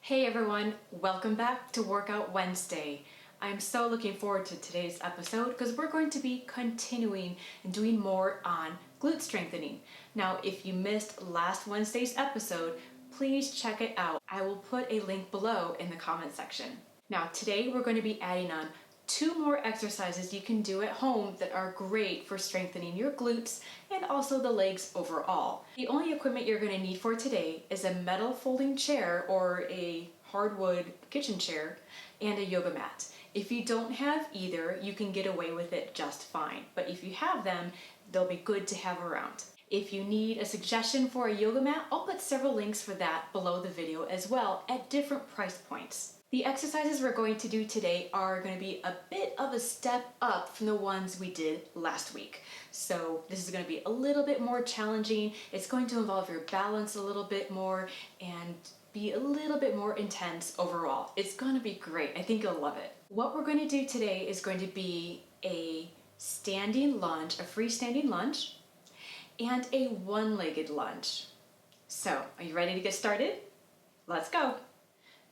Hey everyone, welcome back to Workout Wednesday. I'm so looking forward to today's episode because we're going to be continuing and doing more on glute strengthening. Now, if you missed last Wednesday's episode, please check it out. I will put a link below in the comment section. Now, today we're going to be adding on 2 more exercises you can do at home that are great for strengthening your glutes and also the legs overall. The only equipment you're going to need for today is a metal folding chair or a hardwood kitchen chair and a yoga mat. If you don't have either, you can get away with it just fine. But if you have them, they'll be good to have around. If you need a suggestion for a yoga mat, I'll put several links for that below the video as well at different price points. The exercises we're going to do today are going to be a bit of a step up from the ones we did last week. So this is going to be a little bit more challenging. It's going to involve your balance a little bit more and be a little bit more intense overall. It's going to be great. I think you'll love it. What we're going to do today is going to be a standing lunge, a freestanding lunge, and a one-legged lunge. So, are you ready to get started? Let's go.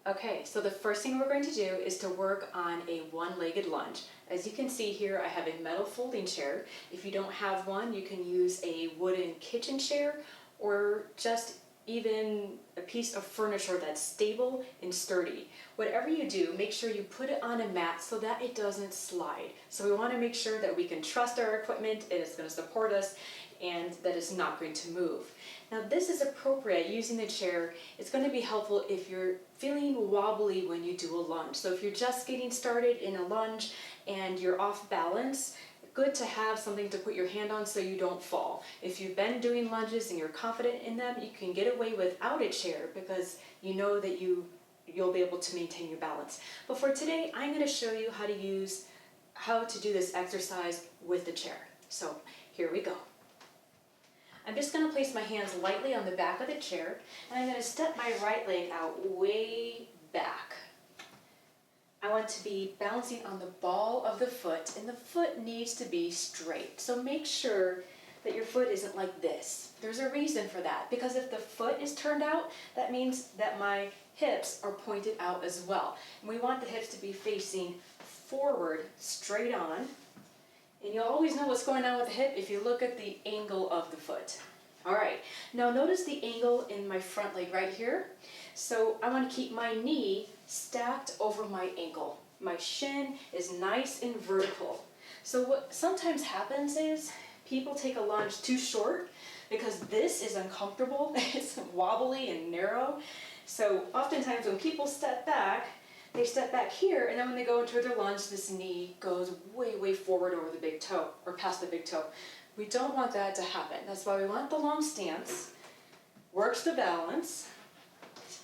Okay, so the first thing we're going to do is to work on a one-legged lunge. As you can see here, I have a metal folding chair. If you don't have one, you can use a wooden kitchen chair or just even a piece of furniture that's stable and sturdy. Whatever you do, make sure you put it on a mat so that it doesn't slide. So we want to make sure that we can trust our equipment, it is going to support us, and that it's not going to move. Now this is appropriate using the chair. It's going to be helpful if you're feeling wobbly when you do a lunge. So if you're just getting started in a lunge and you're off balance, good to have something to put your hand on so you don't fall. If you've been doing lunges and you're confident in them, you can get away without a chair because you know that you'll be able to maintain your balance. But for today, I'm going to show you how to do this exercise with the chair. So here we go. I'm just going to place my hands lightly on the back of the chair, and I'm going to step my right leg out way back. I want to be balancing on the ball of the foot, and the foot needs to be straight. So make sure that your foot isn't like this. There's a reason for that, because if the foot is turned out, that means that my hips are pointed out as well. And we want the hips to be facing forward, straight on. And you'll always know what's going on with the hip if you look at the angle of the foot. All right, now notice the angle in my front leg right here. So I want to keep my knee stacked over my ankle. My shin is nice and vertical. So what sometimes happens is people take a lunge too short because this is uncomfortable. It's wobbly and narrow. So oftentimes when people step back, they step back here, and then when they go into their lunge, this knee goes way, way forward over the big toe, or past the big toe. We don't want that to happen. That's why we want the long stance. Works the balance.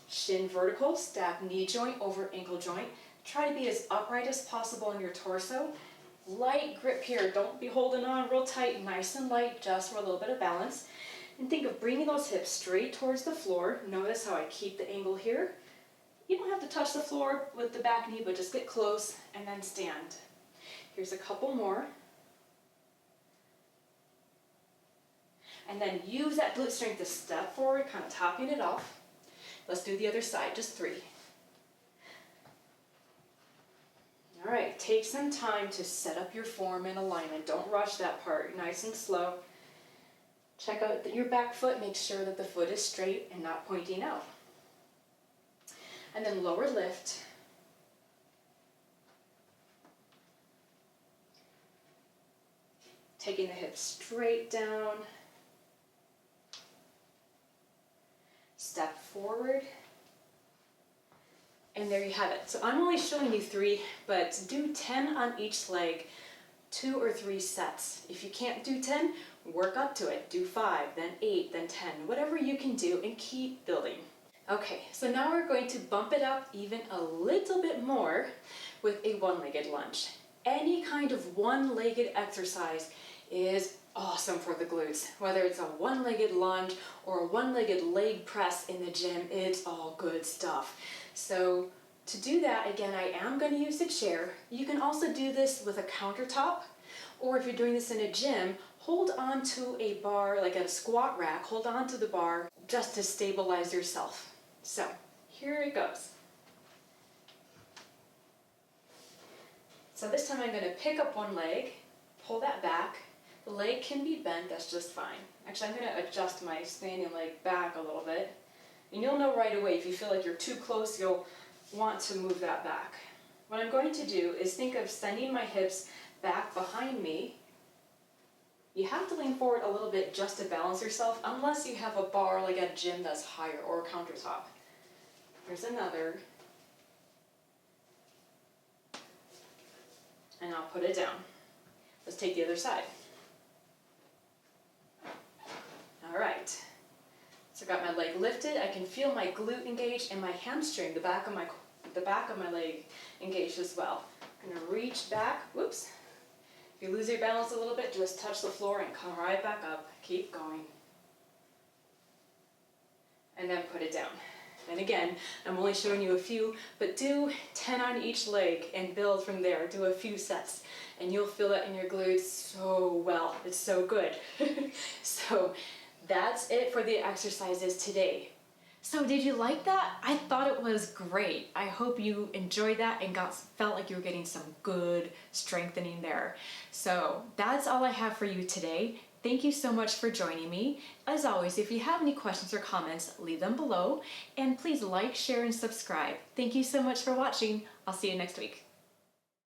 Shin vertical, stack knee joint over ankle joint. Try to be as upright as possible in your torso. Light grip here. Don't be holding on real tight, nice and light, just for a little bit of balance. And think of bringing those hips straight towards the floor. Notice how I keep the angle here. You don't have to touch the floor with the back knee, but just get close and then stand. Here's a couple more. And then use that glute strength to step forward, kind of topping it off. Let's do the other side, just 3. All right, take some time to set up your form and alignment. Don't rush that part, nice and slow. Check out your back foot, make sure that the foot is straight and not pointing out. And then lower lift. Taking the hips straight down. Step forward. And there you have it. So I'm only showing you 3, but do 10 on each leg, 2 or 3 sets. If you can't do 10, work up to it. Do 5, then 8, then 10, whatever you can do, and keep building. Okay, so now we're going to bump it up even a little bit more with a one-legged lunge. Any kind of one-legged exercise is awesome for the glutes. Whether it's a one-legged lunge or a one-legged leg press in the gym, it's all good stuff. So to do that, again, I am going to use the chair. You can also do this with a countertop, or if you're doing this in a gym, hold on to a bar, like a squat rack, hold on to the bar just to stabilize yourself. So here it goes. So this time I'm going to pick up one leg, pull that back. The leg can be bent, that's just fine. Actually, I'm going to adjust my standing leg back a little bit. And you'll know right away if you feel like you're too close, you'll want to move that back. What I'm going to do is think of sending my hips back behind me. You have to lean forward a little bit just to balance yourself, unless you have a bar like at a gym that's higher or a countertop. There's another. And I'll put it down. Let's take the other side. All right. So I got my leg lifted. I can feel my glute engaged and my hamstring, the back of my leg engaged as well. I'm gonna reach back. Whoops. If you lose your balance a little bit, just touch the floor and come right back up. Keep going. And then put it down. And again, I'm only showing you a few, but do 10 on each leg and build from there. Do a few sets, and you'll feel that in your glutes so well. It's so good. So that's it for the exercises today. So did you like that? I thought it was great. I hope you enjoyed that and felt like you were getting some good strengthening there. So that's all I have for you today. Thank you so much for joining me. As always, if you have any questions or comments, leave them below. And please like, share, and subscribe. Thank you so much for watching. I'll see you next week.